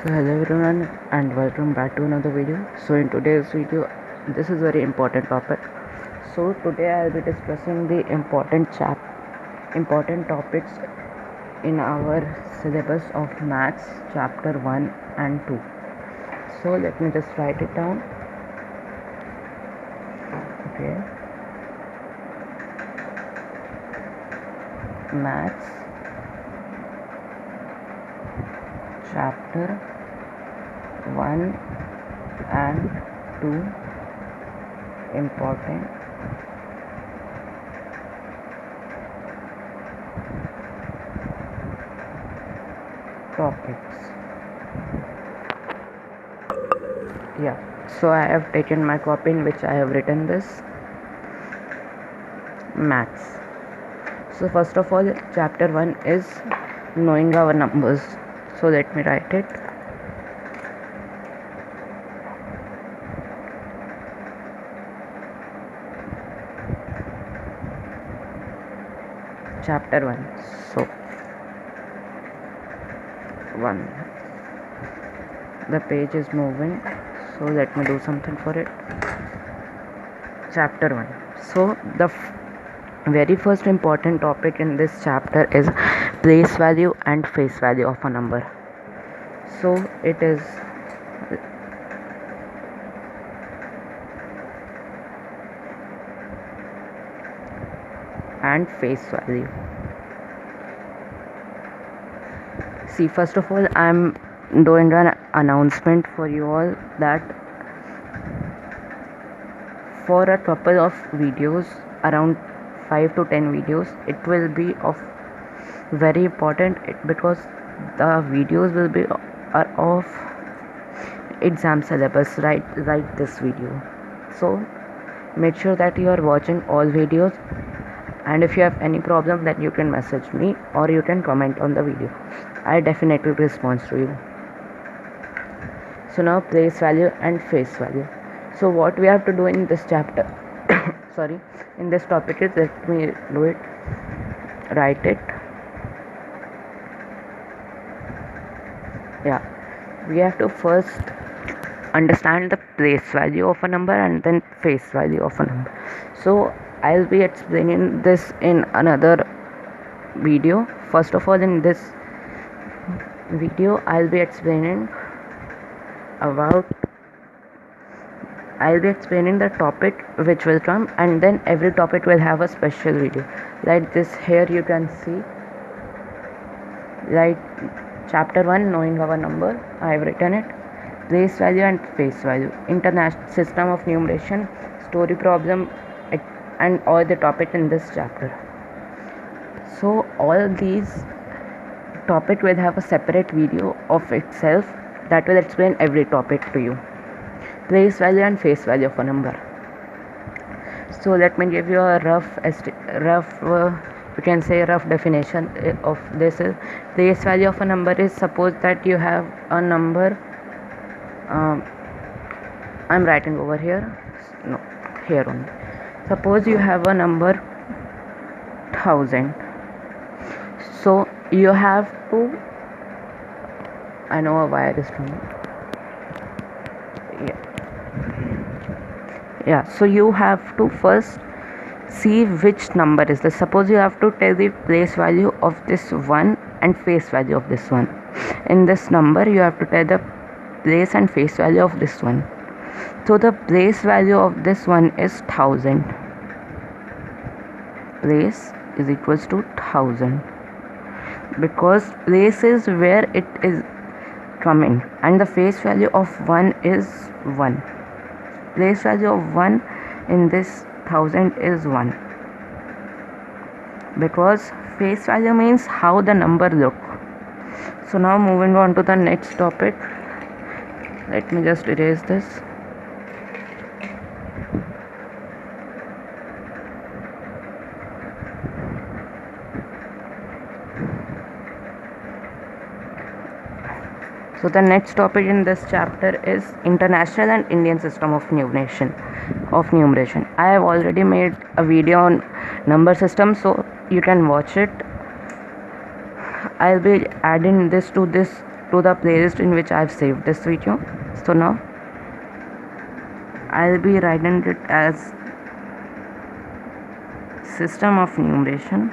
So hello everyone and welcome back to another video. So in today's video, this is very important topic. So today I'll be discussing the important topics in our syllabus of maths chapter 1 and 2. So let me just write it down. Okay. Maths chapter 1 and 2 important topics. Yeah, so I have taken my copy in which I have written this maths. So first of all, chapter 1 is knowing our numbers. So let me write it. Chapter 1. So 1. The page is moving, so let me do something for it. Chapter 1. So the very first important topic in this chapter is place value and face value of a number. So it is and face value. See, first of all, I'm doing an announcement for you all that for a couple of videos, around 5 to 10 videos, it will be of very important because the videos will be are of exam syllabus, right this video. So make sure that you are watching all videos, and if you have any problem then you can message me or you can comment on the video. I definitely respond to you. So now place value and face value. So what we have to do in this chapter in this topic is, let me do it, write it. Yeah, we have to first understand the place value of a number and then face value of a number. So I'll be explaining this in another video. First of all, in this video I'll be explaining the topic which will come, and then every topic will have a special video. Like this, here you can see, like chapter 1 knowing our number, I have written it. Place value and face value, international system of numeration, story problem, and all the topic in this chapter. So all these topic will have a separate video of itself that will explain every topic to you. Place value and face value of a number. So let me give you a rough definition of this. Place value of a number is, suppose that you have a number, I'm writing over here, no, here only. Suppose you have a number 1000. So you have to, I know a wire is coming. Yeah, so you have to first see which number is this. Suppose you have to tell the place value of this one and face value of this one. In this number you have to tell the place and face value of this one. So the place value of this one is 1000. Place is equals to 1000, because place is where it is coming, and the face value of 1 is 1. Place value of 1 in this 1000 is 1, because face value means how the number look. So now moving on to the next topic, let me just erase this. So the next topic in this chapter is international and Indian system of numeration. I have already made a video on number system, so you can watch it. I'll be adding this to this to the playlist in which I've saved this video. So now I'll be writing it as system of numeration.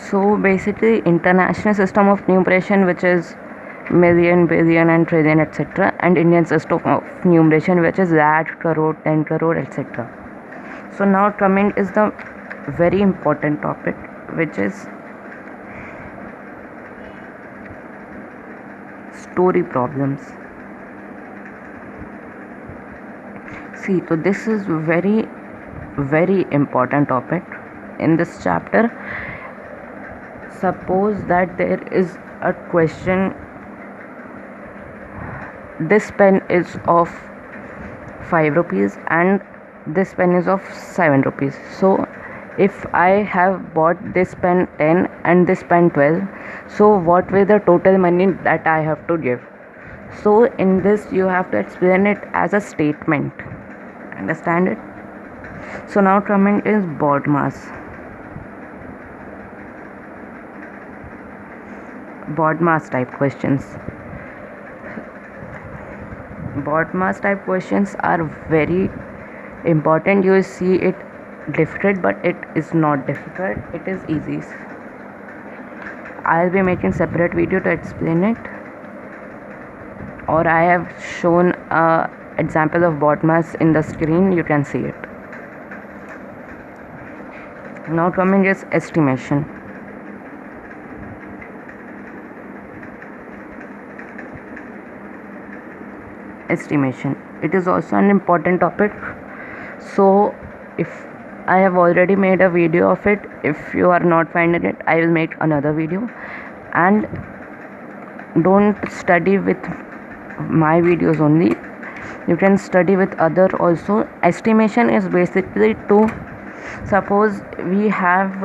So basically international system of numeration, which is million, billion and trillion etc., and Indian system of numeration, which is lakh, crore, 10 crore etc. So now coming is the very important topic, which is story problems. See, so this is very important topic in this chapter. Suppose that there is a question, this pen is of 5 rupees and this pen is of 7 rupees. So if I have bought this pen 10 and this pen 12, so what will the total money that I have to give? So in this you have to explain it as a statement. Understand it? So now coming is BODMAS. BODMAS type questions. BODMAS type questions are very important. You will see it difficult, but it is not difficult. It is easy. I'll be making separate video to explain it, or I have shown a example of BODMAS in the screen. You can see it. Now coming is estimation. Estimation, it is also an important topic. So if I have already made a video of it, if you are not finding it, I will make another video. And don't study with my videos only, you can study with other also. Estimation is basically to, suppose we have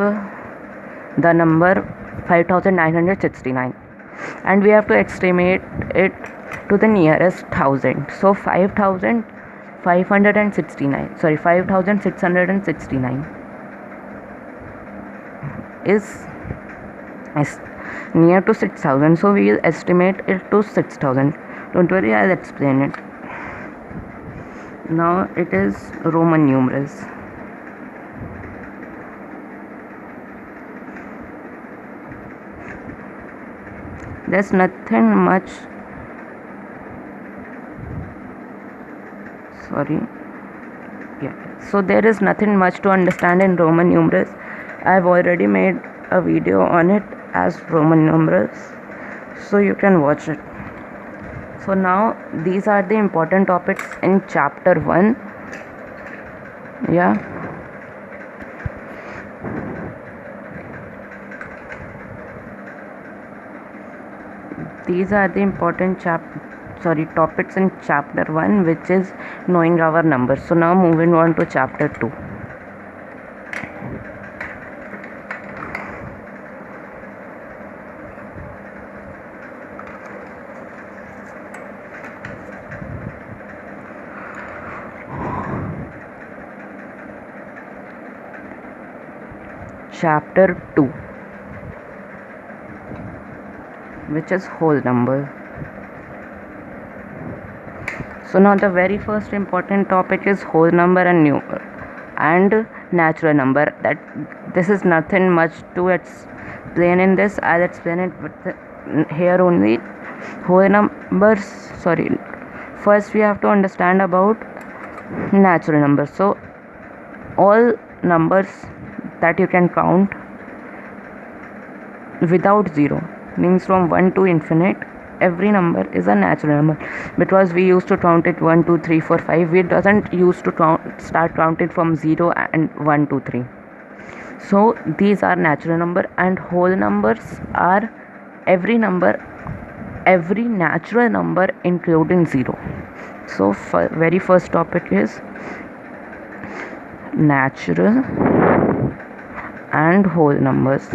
the number 5969 and we have to estimate it to the nearest thousand. So 5669 is near to 6000, so we will estimate it to 6000. Don't worry, I'll explain it. Now it is Roman numerals. There's nothing much, so there is nothing much to understand in Roman numerals. I've already made a video on it as Roman numerals, so you can watch it. So now these are the important topics in chapter 1. These are the important topics in chapter 1, which is knowing our numbers. So now moving on to chapter 2. Chapter 2, which is whole number. So now the very first important topic is whole number and natural number. That this is nothing much to explain in this. I'll explain it here only. Whole numbers, first we have to understand about natural numbers. So all numbers that you can count without zero, means from 1 to infinite, every number is a natural number, because we used to count it 1 2 3 4 5. We doesn't used to start counting from 0 and 1 2 3. So these are natural number, and whole numbers are every natural number including 0. So very first topic is natural and whole numbers.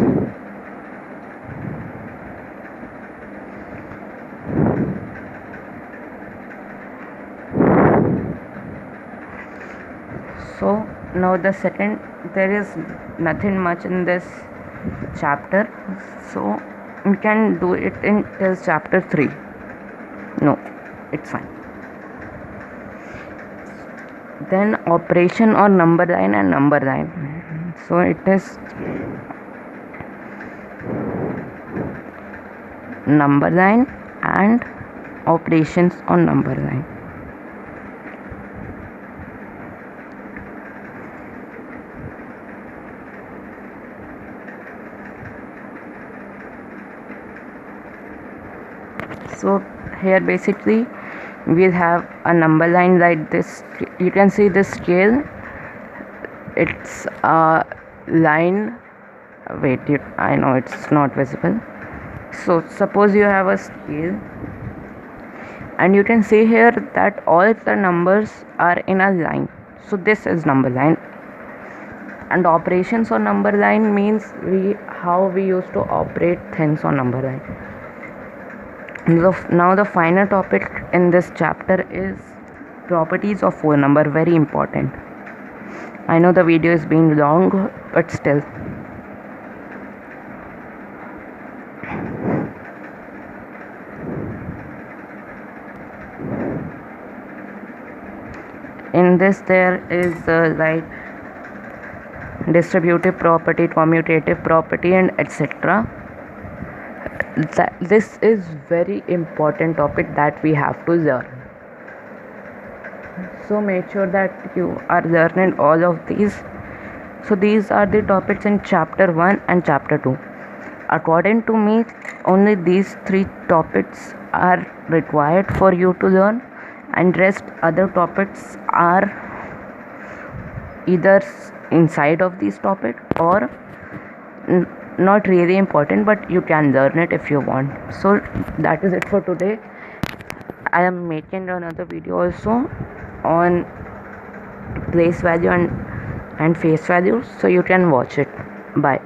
Now the second, there is nothing much in this chapter, so we can do it in till chapter 3. No, it's fine. Then operation or number line and number line. So it is number line and operations on number line. So here basically we'll have a number line like this. You can see this scale, it's a line. Wait, I know it's not visible. So suppose you have a scale and you can see here that all the numbers are in a line. So this is number line. And operations on number line means how we used to operate things on number line. Now the final topic in this chapter is properties of whole number. Very important. I know the video is being long, but still. In this there is like distributive property, commutative property, and etc. This is very important topic that we have to learn. So make sure that you are learning all of these. So these are the topics in chapter 1 and chapter 2. According to me, only these 3 topics are required for you to learn, and rest other topics are either inside of these topics or not really important, but you can learn it if you want. So that is it for today. I am making another video also on place value and face value, so you can watch it. Bye.